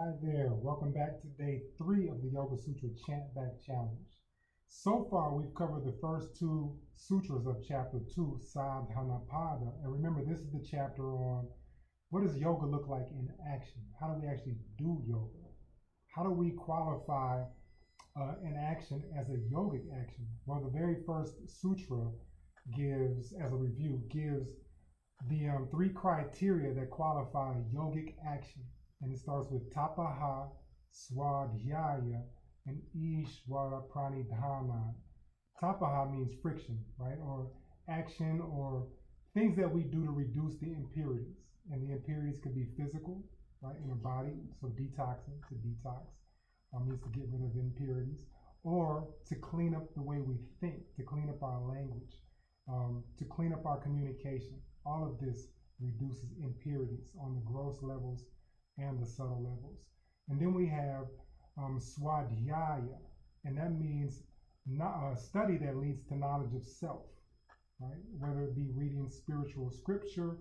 Hi there, welcome back to day 3 of the Yoga Sutra ChantBack Challenge. So far, we've covered the first 2 sutras of chapter 2, Sādhana Pāda. And remember, this is the chapter on what does yoga look like in action? How do we actually do yoga? How do we qualify an action as a yogic action? Well, the very first sutra gives, as a review, gives the 3 criteria that qualify yogic action. And it starts with tapaha, swadhyaya, and ishvara pranidhana. Tapaha means friction, right? Or action or things that we do to reduce the impurities. And the impurities could be physical, right, in the body. So detoxing, to detox, means to get rid of impurities. Or to clean up the way we think, to clean up our language, to clean up our communication. All of this reduces impurities on the gross levels and the subtle levels. And then we have swadhyaya, and that means a study that leads to knowledge of self, right? Whether it be reading spiritual scripture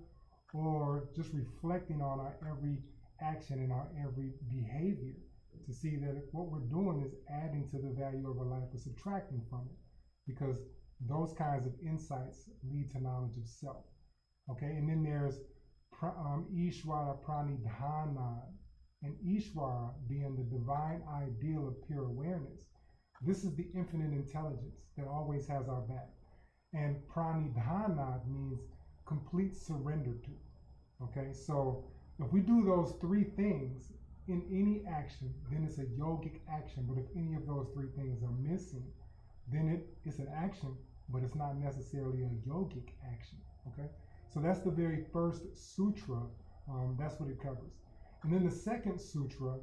or just reflecting on our every action and our every behavior to see that what we're doing is adding to the value of our life or subtracting from it, because those kinds of insights lead to knowledge of self. Okay, and then there's Ishvara Pranidhana, and Ishvara being the divine ideal of pure awareness. This is the infinite intelligence that always has our back. And Pranidhana means complete surrender to. Okay, so if we do those 3 things in any action, then it's a yogic action. But if any of those 3 things are missing, then it's an action, but it's not necessarily a yogic action. Okay. So that's the very first sutra, that's what it covers. And then the second sutra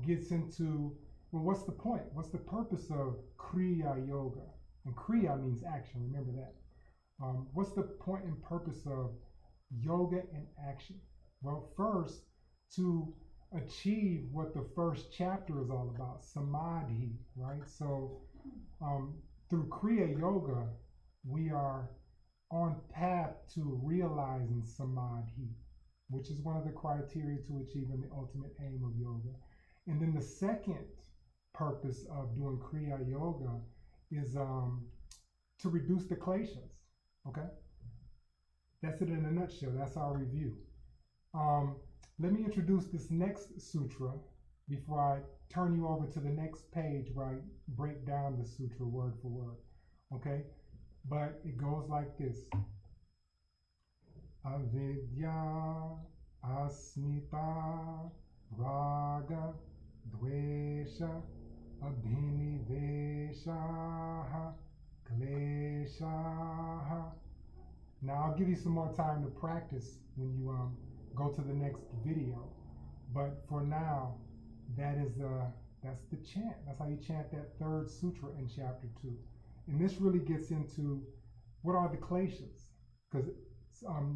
gets into, well, what's the point? What's the purpose of Kriya Yoga? And Kriya means action, remember that. What's the point and purpose of yoga and action? Well, first, to achieve what the first chapter is all about, Samādhi, right? So through Kriya Yoga, we are on path to realizing Samādhi, which is one of the criteria to achieving the ultimate aim of yoga. And then the second purpose of doing Kriya Yoga is to reduce the kleshas, okay? That's it in a nutshell, that's our review. Let me introduce this next sutra before I turn you over to the next page where I break down the sutra word for word, okay? But it goes like this. Avidya, asmita, raga, dvesha, abhinivesha, klesha. Now I'll give you some more time to practice when you go to the next video. But for now, that's the chant. That's how you chant that third sutra in chapter 2. And this really gets into what are the kleshas, because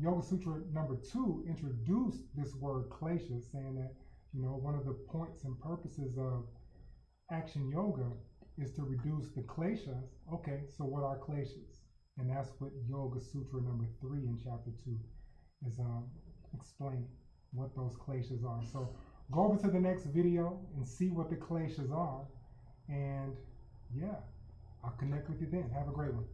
Yoga Sutra number 2 introduced this word kleshas, saying that, one of the points and purposes of action yoga is to reduce the kleshas. Okay, so what are kleshas? And that's what Yoga Sutra number 3 in chapter 2 is explaining, what those kleshas are. So go over to the next video and see what the kleshas are, and yeah, I'll connect with you then. Have a great one.